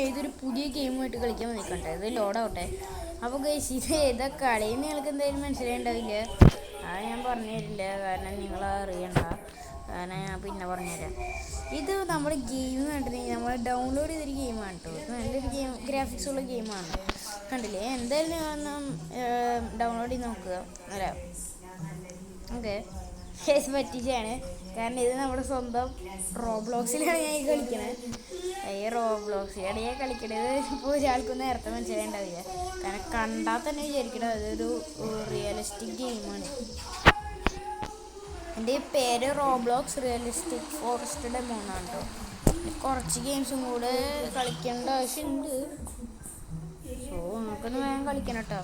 ഏതൊരു പുതിയ ഗെയിമായിട്ട് കളിക്കാൻ വന്നിക്കട്ടെ. ഇത് ലോഡാവട്ടെ. അപ്പോൾ ഗൈസ്, ഇത് ഏതാ കളിയെന്ന് നിങ്ങൾക്ക് എന്തായാലും മനസ്സിലായിണ്ടാവില്ല. അത് ഞാൻ പറഞ്ഞു തരില്ല, കാരണം നിങ്ങൾ അറിയണ്ട. കാരണം ഞാൻ പിന്നെ പറഞ്ഞുതരാം. ഇത് നമ്മുടെ ഗെയിം കണ്ടിട്ടുണ്ടെങ്കിൽ നമ്മൾ ഡൗൺലോഡ് ചെയ്തൊരു ഗെയിമാണ് കേട്ടോ. ഇത് നല്ലൊരു ഗെയിം, ഗ്രാഫിക്സ് ഉള്ള ഗെയിമാണ്. കണ്ടില്ലേ? എന്തായാലും ഞാൻ ഡൗൺലോഡ് ചെയ്ത് നോക്കുക. അല്ല, ഓക്കെ, കേസ് പറ്റിച്ചാണ്. കാരണം ഇത് നമ്മുടെ സ്വന്തം റോബ്ലോക്സിലാണ് ഞാൻ ഈ കളിക്കണത്. ഈ റോബ്ലോക്സിലാണ് ഞാൻ കളിക്കണത്. ഇപ്പോൾ ഒരാൾക്കും നേരത്തെ മനസ്സിലായിണ്ടാവില്ല. കാരണം കണ്ടാൽ തന്നെ വിചാരിക്കണം അതൊരു റിയലിസ്റ്റിക് ഗെയിമാണ്. എൻ്റെ പേര് റോബ്ലോക്സ് റിയലിസ്റ്റിക് ഫോറസ്റ്റ് ഡെമോ എന്നാണ് കേട്ടോ. കുറച്ച് ഗെയിംസും കൂടെ കളിക്കേണ്ട ആവശ്യമുണ്ട്. സോ നമുക്കൊന്ന് വേഗം കളിക്കണം കേട്ടോ.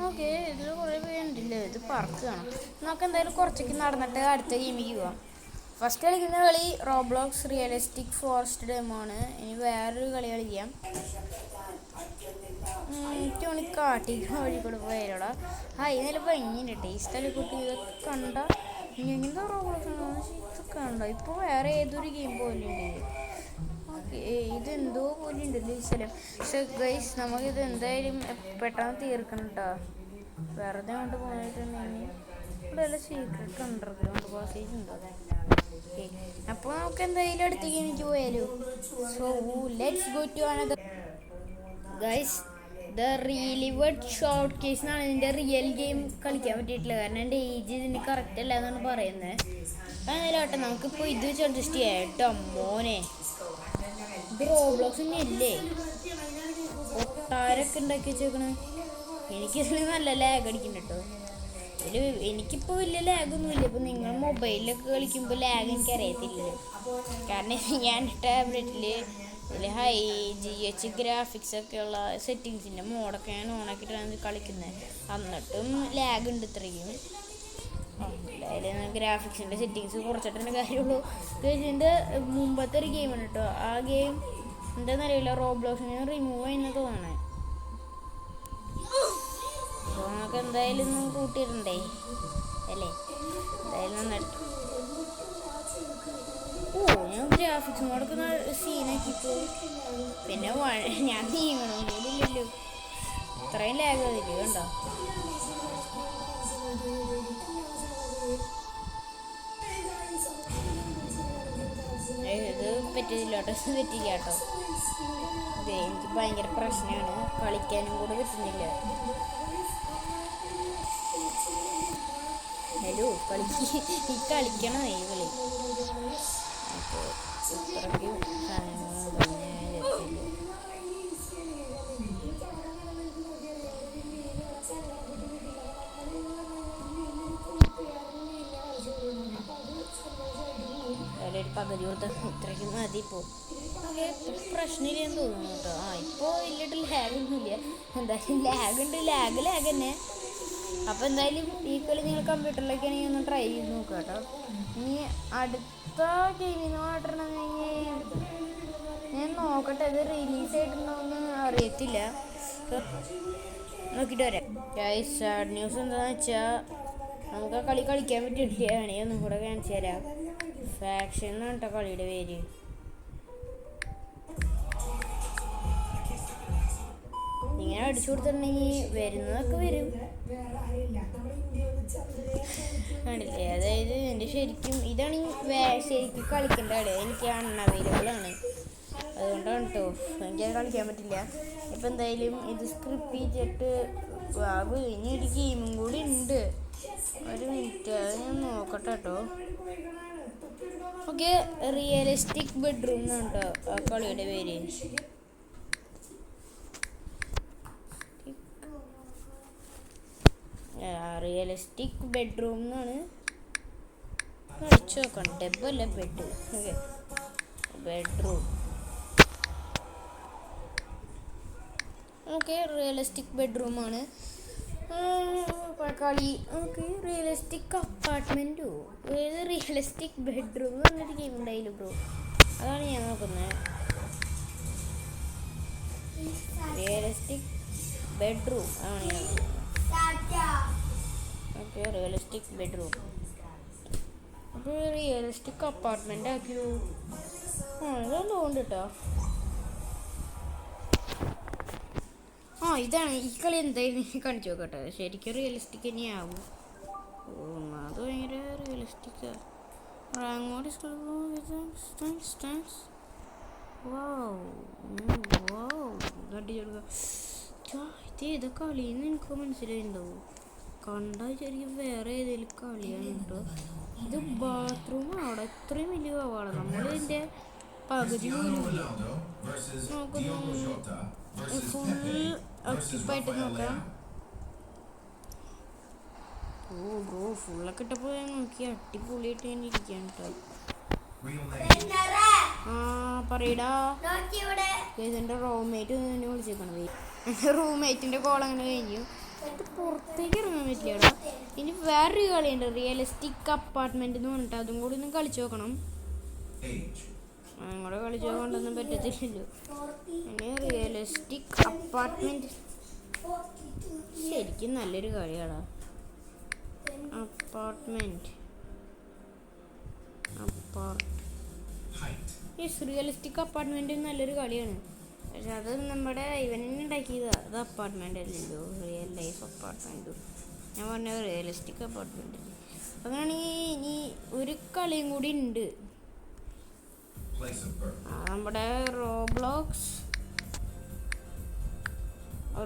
ഓക്കെ, ഇതിൽ കുറേ പേരുണ്ടല്ലേ. ഇത് പറക്കുകയാണ്. നമുക്ക് എന്തായാലും കുറച്ചൊക്കെ നടന്നിട്ട് അടുത്ത ഗെയിമിലേക്ക് പോവാം. ഫസ്റ്റ് കളിക്കുന്ന കളി റോബ്ലോക്സ് റിയലിസ്റ്റിക് ഫോറസ്റ്റ് ഡെമോ ആണ്. ഇനി വേറൊരു കളി കളിക്കാം. എനിക്ക് കാട്ടിക്ക് വഴി കൂടെ പോയാലോടാ. ഇന്നലെ ഭംഗിയുണ്ട് ടേസ്റ്റ് കുട്ടി. ഇതൊക്കെ കണ്ട ഇങ്ങനത്തെ റോബ്ലോക്സ് കണ്ടോ. ഇപ്പോൾ വേറെ ഏതൊരു ഗെയിം പോലെ ഉണ്ട്. ഇതെന്തോ പോലെ ഉണ്ടല്ലോ ഈ സ്ഥലം. പക്ഷെ ഗൈസ്, നമുക്കിത് എന്തായാലും പെട്ടെന്ന് തീർക്കണം കേട്ടോ. വെറുതെ കൊണ്ട് പോയിട്ടുണ്ടെങ്കിൽ ഇവിടെ വല്ല സീക്രട്ട് അണ്ടർഗ്രൗണ്ട് പാസേജ് ഉണ്ടോ? അപ്പോൾ നമുക്ക് എന്തായാലും അടുത്ത ഗെയിമിലേക്ക് പോയാലോ. So let's go to another. Guys, the റീലിവേർഡ് ഷോർട്ട് കേസ് എന്നാണ് ഇതിൻ്റെ റിയൽ ഗെയിം കളിക്കാൻ പറ്റിയിട്ടില്ല. കാരണം എൻ്റെ ഏജ് ഇതിന് കറക്റ്റ് അല്ല എന്നാണ് പറയുന്നത്. അങ്ങനെയാട്ടെ, നമുക്കിപ്പോൾ ഇത് വെച്ച് അഡ്ജസ്റ്റ് ചെയ്യാം കേട്ടോ. മോനെ, ഇത് റോബ്ലോക്സ് തന്നെ അല്ലേ? ഒട്ടാരൊക്കെ ഉണ്ടാക്കി വെച്ചേക്കണേ. എനിക്കിതിൽ നല്ല ലാഗ് അടിക്കുന്നുണ്ട് കേട്ടോ. എനിക്കിപ്പോൾ വലിയ ലാഗൊന്നുമില്ല. ഇപ്പോൾ നിങ്ങൾ മൊബൈലിലൊക്കെ കളിക്കുമ്പോൾ ലാഗ് എനിക്കറിയത്തില്ല. കാരണം ഞാൻ ടാബ്ലറ്റിൽ ഇതിൽ ഹൈ GH ഗ്രാഫിക്സ് ഒക്കെയുള്ള സെറ്റിങ്സിൻ്റെ മോഡൊക്കെ ഞാൻ ഓണാക്കിയിട്ടാണ് കളിക്കുന്നത്. എന്നിട്ടും ലാഗ് ഉണ്ട് ഇത്രയും. ഗ്രാഫിക്സിൻ്റെ സെറ്റിങ്സ് കുറച്ചിട്ടേ കാര്യമുള്ളൂ. ഇതിൻ്റെ മുമ്പത്തെ ഒരു ഗെയിമാണ് കേട്ടോ. ആ ഗെയിം എന്താണെന്നറിയില്ല, റോബ്ലോക്സിനെ റിമൂവ് ചെയ്യുന്ന തോന്നണേ. അപ്പോൾ നമുക്ക് എന്തായാലും കൂട്ടിയിട്ടുണ്ടേ അല്ലേ? എന്തായാലും നന്നായിട്ട്. ഞാൻ ഗ്രാഫിക്സ് മോഡൊക്കെ സീനാക്കിപ്പോൾ പിന്നെ ഞാൻ നീങ്ങണമെന്നില്ലല്ലോ. ഇത്രയും ലാഗ് അതില്ല കണ്ടോ. ഇത് പറ്റില്ല കേട്ടോ, പറ്റില്ല കേട്ടോ. ഇത് എനിക്ക് ഭയങ്കര പ്രശ്നമാണ്. കളിക്കാനും കൂടെ പറ്റുന്നില്ല. ഹലോ, ഈ കളിക്കണം ഈ കളി. അപ്പോൾ ഇത്രയ്ക്കും സാധനങ്ങൾ ഒരു പകുതി കൊടുത്ത ഇത്രയ്ക്കും മതി. ഇപ്പോൾ ഓക്കെ, പ്രശ്നമില്ലെന്ന് തോന്നുന്നു കേട്ടോ. ഇപ്പോൾ വലിയിട്ട് ലാഗൊന്നുമില്ല. എന്തായാലും ലാഗുണ്ട്, ലാഗ് തന്നെ. അപ്പോൾ എന്തായാലും ഈ കളി നിങ്ങൾ കമ്പ്യൂട്ടറിലേക്കാണെങ്കിൽ ഒന്ന് ട്രൈ ചെയ്ത് നോക്കുക കേട്ടോ. ഇനി അടുത്ത ഗെയിമിന് മാറ്റണമെങ്കിൽ ഞാൻ നോക്കട്ടെ. അത് റിലീസായിട്ടുണ്ടോയെന്ന് അറിയത്തില്ല. നോക്കിയിട്ട് വരാം. ഗൈസ്, സാഡ് ന്യൂസ് എന്താണെന്ന് വെച്ചാൽ നമുക്ക് ആ കളി കളിക്കാൻ പറ്റില്ല. ആണെങ്കിൽ ഒന്നും കൂടെ കാണിച്ചു തരാം. ഫാക്ഷൻ എന്നാണ് കേട്ടോ കളിയുടെ പേര്. ഇങ്ങനെ അടിച്ചു കൊടുത്തിട്ടുണ്ടെങ്കിൽ വരുന്നതൊക്കെ വരും. കണ്ടില്ലേ? അതായത് എൻ്റെ ശരിക്കും ഇതാണ് ശരിക്കും കളിക്കേണ്ട കളി. എനിക്ക് അൺഅവൈലബിൾ ആണ്, അതുകൊണ്ടാണ് കേട്ടോ എനിക്കത് കളിക്കാൻ പറ്റില്ല. ഇപ്പം എന്തായാലും ഇത് സ്ക്രിപ്റ്റ് ചെയ്തിട്ട് ഇനി ഒരു ഗെയിമും കൂടി ഉണ്ട്. ഒരു മിനിറ്റ്, അത് ഞാൻ നോക്കട്ടെ കേട്ടോ. ഓക്കെ, റിയലിസ്റ്റിക് ബെഡ്റൂം എന്നാണ് കേട്ടോ ആ കളിയുടെ പേര്. റിയലിസ്റ്റിക് ബെഡ്റൂം എന്നാണ്. കളിച്ചു നോക്കണം. ഡബല്ല bed. Okay, bedroom. Okay, realistic ബെഡ്റൂമാണ് കളി. ഓക്കെ, റിയലിസ്റ്റിക് അപ്പാർട്ട്മെൻറ്റോ ഏത് റിയലിസ്റ്റിക് ബെഡ്റൂം എന്ന് പറഞ്ഞൊരു ഗെയിം ഉണ്ടായില്ല ബ്രോ. അതാണ് ഞാൻ നോക്കുന്നത്. റിയലിസ്റ്റിക് ബെഡ്റൂം ആണ് ഞാൻ നോക്കുന്നത്. Okay, realistic bedroom. അപ്പോൾ റിയലിസ്റ്റിക് അപ്പാർട്ട്മെൻ്റ് ആക്കിയോ. ഇതൊന്നും ഉണ്ട് കേട്ടോ. ഇതാണ് ഈ കളി. എന്തായാലും കാണിച്ചു നോക്കട്ടെ. ശരിക്കും റിയലിസ്റ്റിക് തന്നെയാവും. അത് ഭയങ്കര റിയലിസ്റ്റിക്കാ. ഇത് കളിന്ന് എനിക്ക് മനസ്സിലായിട്ടുണ്ടാവും. കണ്ടാൽ ശരിക്കും വേറെ ഏതെങ്കിലും കളിയാണ് കേട്ടോ. ഇത് ബാത്റൂം അവിടെ ഇത്രയും വലിയ കവാടം. നമ്മളിതിൻ്റെ പകുതി പോലും നോക്കുന്നു. ഫുൾ ഒക്കിപ്പായിട്ട് നോക്കാം. ബ്രോ ഫുള്ളൊക്കെ ഇട്ടപ്പോൾ ഞാൻ നോക്കി അടിപൊളിയായിട്ട് ഞാൻ ഇരിക്കുകയാണ് കേട്ടോ. പറയടാ. എൻ്റെ റൂംമേറ്റ് എന്നെ വിളിച്ചേക്കണത്. എൻ്റെ റൂംമേറ്റിൻ്റെ കോൾ അങ്ങനെ കഴിഞ്ഞു. ഇത് പുറത്തേക്ക് ഇറങ്ങാൻ പറ്റില്ലടാ. ഇനി വേറൊരു കളിയുണ്ട്, റിയലിസ്റ്റിക് അപ്പാർട്ട്മെന്റ് എന്ന് പറഞ്ഞിട്ട്. അതും കൂടി ഒന്ന് കളിച്ചു നോക്കണം. ഞങ്ങളുടെ കളിച്ചു നോക്കണ്ടൊന്നും പറ്റത്തില്ലല്ലോ. ഇനി റിയലിസ്റ്റിക് അപ്പാർട്ട്മെന്റ് ശരിക്കും നല്ലൊരു കളിയാടാ. അപ്പാർട്ട്മെന്റ് റിയലിസ്റ്റിക് അപ്പാർട്ട്മെന്റ് നല്ലൊരു കളിയാണ്. പക്ഷെ അത് നമ്മുടെ ഇവനെന്നെ ഉണ്ടാക്കിയതാ. അത് അപ്പാർട്ട്മെന്റ് അല്ലല്ലോ, റിയൽ ലൈഫ് അപ്പാർട്ട്മെന്റ്. ഞാൻ പറഞ്ഞ റിയലിസ്റ്റിക് അപ്പാർട്ട്മെന്റ്. അങ്ങനെയാണെങ്കിൽ ഇനി ഒരു കളിയും കൂടി ഉണ്ട്. നമ്മുടെ റോബ്ലോക്സ്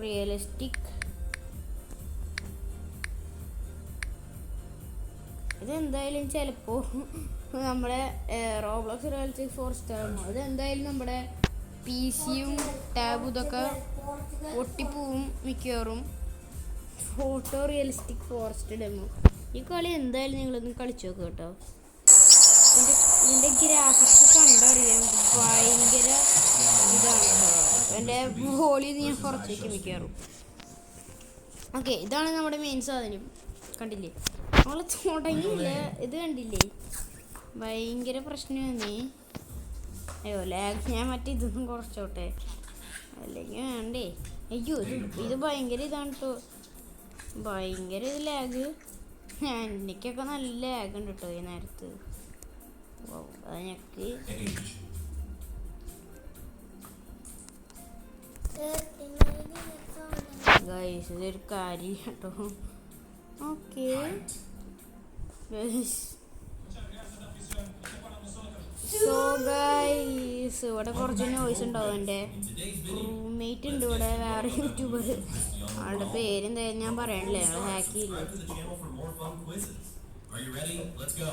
റിയലിസ്റ്റിക്. ഇതെന്തായാലും ചിലപ്പോൾ നമ്മുടെ റോബ്ലോക്സ് റിയലിസ്റ്റിക് ഫോറസ്റ്റ് ആണ്. ഇതെന്തായാലും നമ്മുടെ PC-യും ടാബും ഇതൊക്കെ ഒട്ടിപ്പോവും മിക്കവാറും. Photo realistic forest demo. ഈ കളി എന്തായാലും നിങ്ങളൊന്ന് കളിച്ചു നോക്കുക കേട്ടോ. ഇതിൻ്റെ ഗ്രാഫിക്സ് കണ്ടറിയാം. ഭയങ്കര ഇതാണ് കേട്ടോ. എൻ്റെ വോളിയം ഞാൻ കുറച്ചേക്ക് മിക്കവാറും. ഓക്കെ, ഇതാണ് നമ്മുടെ മെയിൻ സാധനം. കണ്ടില്ലേ, നമ്മൾ തുടങ്ങിയില്ല. ഇത് കണ്ടില്ലേ, ഭയങ്കര പ്രശ്നമാണ്. അയ്യോ ലാഗ്. ഞാൻ ഇതൊന്നും കുറച്ചോട്ടെ, അല്ലെങ്കിൽ വേണ്ടേ. അയ്യോ ഇത് ഭയങ്കര ഇതാണ് കേട്ടോ. ഭയങ്കര ഇത് ലാഗ്. എനിക്കൊക്കെ നല്ല ലാഗ് ഉണ്ട് കേട്ടോ ഈ നേരത്ത്. അത് ഞെക്ക്. ഗൈസ് ഇതൊരു കാര്യം കേട്ടോ. ഓക്കെ സോ ഗൈസ്, ഇവിടെ കുറച്ച് നോയ്സ് ഉണ്ടാവും. എൻ്റെ റൂംമേറ്റ് ഉണ്ട് ഇവിടെ, വേറെ യൂട്യൂബർ. ആളുടെ പേരെന്തായാലും ഞാൻ പറയണില്ല, ഞങ്ങൾ ഹാക്ക് ചെയ്യില്ല.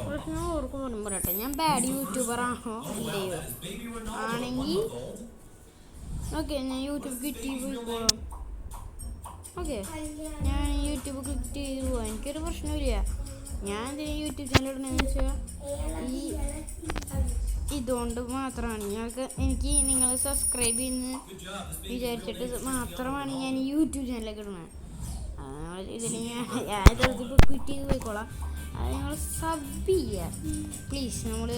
പ്രശ്നം ഓർക്കും ഒന്നും പറയട്ടെ. ഞാൻ ബാഡ് യൂട്യൂബർ ആണോ ഇല്ലയോ? ആണെങ്കിൽ ഓക്കെ, ഞാൻ യൂട്യൂബ് ക്ലിക്ക് ചെയ്ത് പോകാം. ഓക്കെ, ഞാൻ യൂട്യൂബ് ക്ലിക്ക് ചെയ്ത് പോവാം. എനിക്കൊരു പ്രശ്നമില്ല. ഞാൻ എന്തിനാ യൂട്യൂബ് ചാനൽ ഇടണമെന്ന് വെച്ചാൽ ഇതുകൊണ്ട് മാത്രമാണ്. എനിക്ക് നിങ്ങൾ സബ്സ്ക്രൈബ് ചെയ്യുന്ന വിചാരിച്ചിട്ട് മാത്രമാണ് ഞാൻ യൂട്യൂബ് ചാനലൊക്കെ ഇടുന്നത്. ഇതിൽ ഞാനിപ്പോൾ ക്വിറ്റ് ചെയ്ത് പോയിക്കോളാം. അത് നിങ്ങൾ സബ് ചെയ്യുക പ്ലീസ്. നമ്മൾ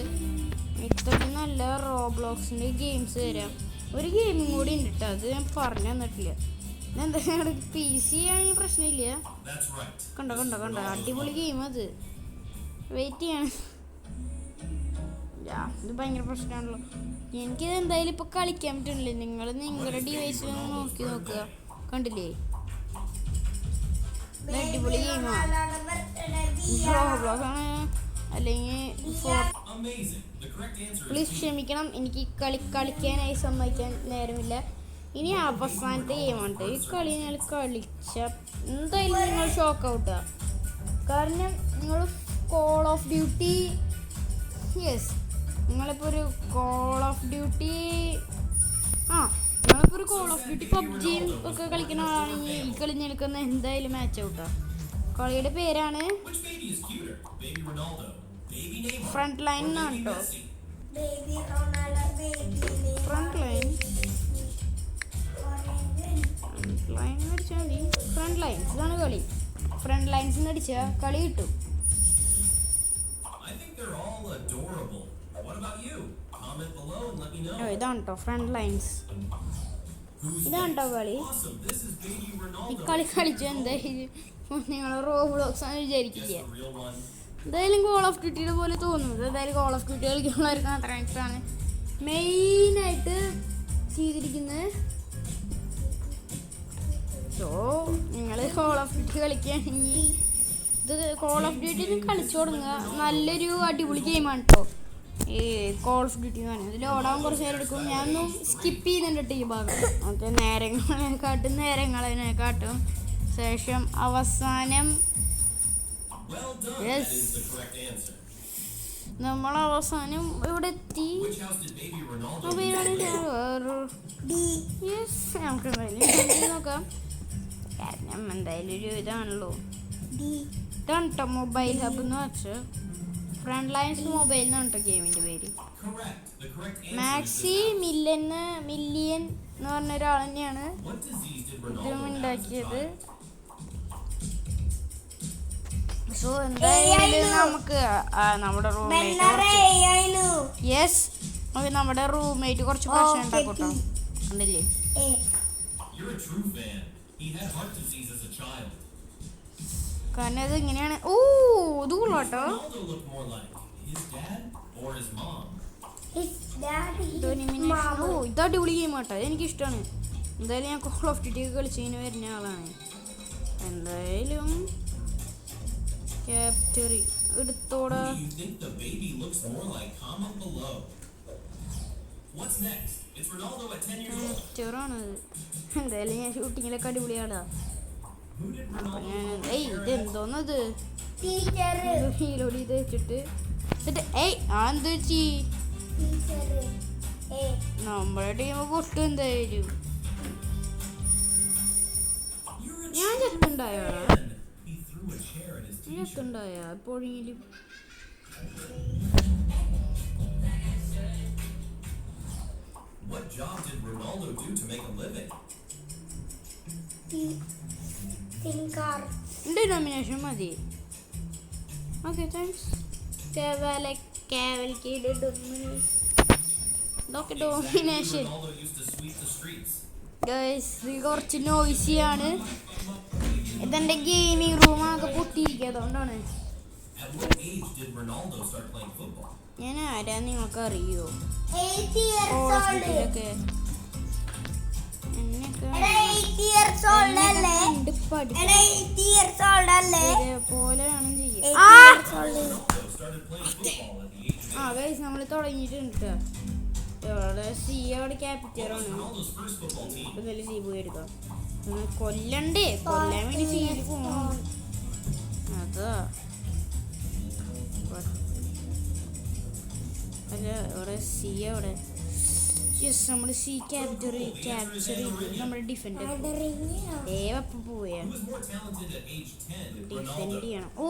ഇത്രയും നല്ല റോബ്ലോക്സിൻ്റെ ഗെയിംസ് തരാം. ഒരു ഗെയിമും കൂടി ഉണ്ട് കേട്ടോ, അത് ഞാൻ പറഞ്ഞു തന്നിട്ടില്ല. എന്താ PC ആണെങ്കിൽ പ്രശ്നമില്ല. കണ്ടോ കണ്ടോ കണ്ടോ, അടിപൊളി ഗെയിം. അത് വെയിറ്റ് ചെയ്യണം. ഇത് ഭയങ്കര പ്രശ്നമാണല്ലോ. എനിക്കിത് എന്തായാലും ഇപ്പോൾ കളിക്കാൻ പറ്റുന്നില്ല. നിങ്ങൾ നിങ്ങളുടെ ഡിവൈസിൽ നോക്കി നോക്കുക. കണ്ടില്ലേ, അടിപൊളി ഗെയിമാണ്. റോബ്ലോക്സ് ആണ് അല്ലെങ്കിൽ പ്ലീസ് ക്ഷമിക്കണം, എനിക്ക് കളിക്കാനായി സമ്മതിക്കാൻ നേരമില്ല. ഇനി അവസാനത്തെ ഗെയിമാണ്. ഈ കളി നിങ്ങൾ കളിച്ച എന്തായാലും നിങ്ങൾ ഷോക്ക് ഔട്ടാ. കാരണം നിങ്ങൾ കോൾ ഓഫ് ഡ്യൂട്ടി, നിങ്ങളിപ്പോൾ ഒരു കോൾ ഓഫ് ഡ്യൂട്ടി നിങ്ങളിപ്പോൾ ഒരു കോൾ ഓഫ് ഡ്യൂട്ടി പബ്ജിയും ഒക്കെ കളിക്കുന്ന ആളാണെങ്കിൽ ഈ കളി നിൽക്കുന്ന എന്തായാലും മാച്ച് ഔട്ടാ. കളിയുടെ പേരാണ് ഫ്രണ്ട് ലൈൻ എന്നാണ് കേട്ടോ. ഫ്രണ്ട് ലൈൻ അടിച്ചാൽ മതി. ഫ്രണ്ട് ലൈൻസ് ഇതാണ് കളി. ഫ്രണ്ട് ലൈൻസ് അടിച്ചാൽ കളി കിട്ടും. ഇതാണ് കേട്ടോ ഫ്രണ്ട് ലൈൻസ്. ഇതാണ് കേട്ടോ കളി. ഈ കളി കളിച്ചു എന്തായാലും നിങ്ങൾ റോബ്ലോക്സ് ആണ് വിചാരിക്കില്ല. എന്തായാലും കോൾ ഓഫ് ഡ്യൂട്ടിയുടെ പോലെ തോന്നുന്നത്. എന്തായാലും കോൾ ഓഫ് ഡ്യൂട്ടി കളിക്കാനുള്ളവർക്ക് അത്ര ആണ്. മെയിനായിട്ട് ചെയ്തിരിക്കുന്നത്. സോ നിങ്ങൾ കോൾ ഓഫ് ഡ്യൂട്ടി കളിക്കുകയാണെങ്കിൽ ഇത് കോൾ ഓഫ് ഡ്യൂട്ടി കളിച്ചു തുടങ്ങുക. നല്ലൊരു അടിപൊളി ഗെയിമാണ് കേട്ടോ ഈ കോൾ ഓഫ് ഡ്യൂട്ടി എന്ന് പറയുന്നത്. ഇതിൽ ഓടാൻ കുറച്ച് നേരം എടുക്കും. ഞാനൊന്നും സ്കിപ്പ് ചെയ്യുന്നുണ്ട് ഈ ഭാഗം. ഓക്കെ, നേരങ്ങളതിനെക്കാട്ടും ശേഷം അവസാനം നമ്മൾ അവസാനം ഇവിടെ എത്തി. നമുക്ക് എന്തായാലും നോക്കാം. കാരണം എന്തായാലും ഒരു ഇതാണല്ലോ. ഇതാണ് കേട്ടോ മൊബൈൽ ഹബ് എന്ന് വെച്ചാൽ ഫ്രണ്ട് ലൈൻസ് മൊബൈൽ എന്നാണ് കേട്ടോ ഗെയിമിൻ്റെ പേര്. മാക്സി മില്യൻ എന്ന് പറഞ്ഞ ഒരാൾ തന്നെയാണ് ഇതും ഉണ്ടാക്കിയത്. സോ എന്തായാലും നമുക്ക് നമ്മുടെ റൂംമേറ്റ് കുറച്ച് പ്രശ്നം ഉണ്ടാക്കട്ടോ. കണ്ടില്ലേ, കാരണം ഇത് ഇങ്ങനെയാണ്. ഓ ഇത് കൊള്ളാട്ടോ. ഇത് അടിപൊളി ഗെയിം കേട്ടോ, എനിക്കിഷ്ടമാണ്. എന്തായാലും ഞാൻ കോൾ ഓഫ് ഡ്യൂട്ടി കളിച്ചതിന് വരുന്ന ആളാണ്. എന്തായാലും ക്യാപ്റ്ററി എടുത്തോടാ. ക്യാപ്റ്ററാണത്. എന്തായാലും ഞാൻ ഷൂട്ടിങ്ങിലൊക്കെ അടിപൊളിയാടാ. അപ്പൊ ഞാൻ ഇതെന്തോന്നത് ഹീലോടി ഇത് വെച്ചിട്ട് എന്ത് വെച്ചി നമ്മുടെ ടീം പൊട്ടും. എന്തായാലും ഞാൻ ചത്തുണ്ടായ എപ്പോഴെങ്കിലും What job did Ronaldo do to make a living? Denomination മതി. Okay, thanks. ഡോമിനേഷൻ ഗൈസ്, ഇത് കുറച്ച് നോയ്സിയാണ്. ഇതെന്റെ ഗെയിമിംഗ് റൂമൊക്കെ പൊട്ടിയിരിക്കുക, അതുകൊണ്ടാണ്. ഞാൻ ആരാ നിങ്ങൾക്ക് അറിയോ? പോലെയാണ് നമ്മൾ തുടങ്ങിയിട്ടുണ്ട്. ഇവിടെ സി അവിടെ ക്യാപിറ്ററാണ്. എന്തായാലും സി പോയി എടുക്കാം. കൊല്ലണ്ടേ, കൊല്ലാൻ വേണ്ടി സിയിൽ പോകണം. അതാ അല്ല, ഇവിടെ സി അവിടെ. യെസ്, നമ്മൾ സി ക്യാപ്ചർ ചെയ്തു. നമ്മുടെ ഡിഫൻഡർ ദേവപ്പം പോയാ ഡിഫെൻഡ് ചെയ്യണം. ഓ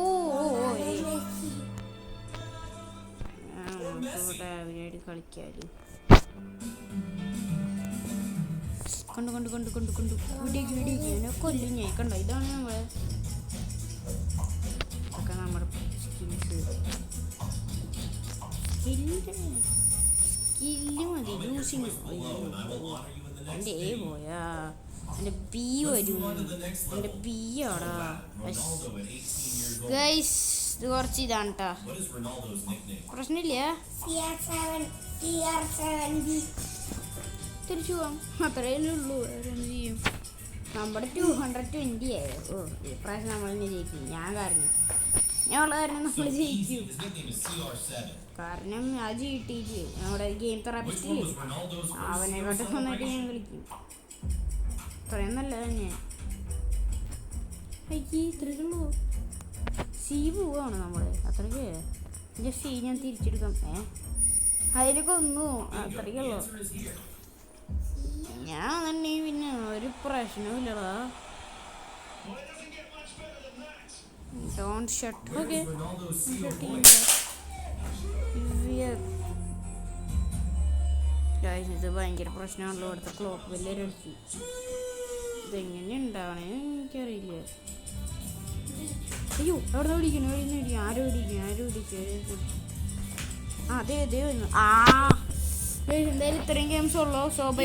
അവനായിട്ട് കളിക്കാല്. കൊണ്ട് കൊല്ലും ഞാൻ. കണ്ടോ, ഇതാണ് നമ്മുടെ സ്കില്ല് മതി. യൂസിങ് എൻ്റെ എ പോയാ, എൻ്റെ ബി വരും. എൻ്റെ ബി ആടാ ഗൈസ്. ഇത് കുറച്ച് ഇതാണ് കേട്ടോ, പ്രശ്നമില്ല. തിരിച്ചു പോവാം, അത്രയല്ലേ ഉള്ളൂ. വേറെന്ത് ചെയ്യും? നമ്മുടെ 220 ആയി. ഓ, ഇപ്രാവശ്യം നമ്മൾ തന്നെ ജയിക്കും. ഞാൻ കാരണം നമ്മൾ ജയിക്കും. കാരണം ആ GT നമ്മുടെ ഗെയിം തെറാപ്പിസ്റ്റില്ലേ, അവനെക്കാട്ടും നന്നായിട്ട് ഞാൻ കളിക്കും. ഇത്രയും നല്ല തന്നെ. ഇത്രയുള്ളൂ. സി പോവാണ് നമ്മൾ. അത്രയ്ക്ക് എൻ്റെ സി ഞാൻ തിരിച്ചെടുക്കാം. അതിൽ കൊന്നു. അത്രയ്ക്കുള്ളൂ. ഞാൻ തന്നെ പിന്നെ ഒരു പ്രശ്നമില്ലടാ. Don't shut. ഓക്കെ, ഇത് ഭയങ്കര പ്രശ്നമാണല്ലോ. ഇവിടുത്തെ ക്ലോക്ക് വലിയൊരു അടിച്ചു. ഇതെങ്ങനെ ഉണ്ടാവണേ എനിക്കറിയില്ല. അയ്യോ, എവിടെ പിടിക്കണം? ആരോ പിടിക്കും. അതെ വന്നു. എന്തായാലും ഇത്രയും ഗെയിംസ് ഉള്ളൂ. So by.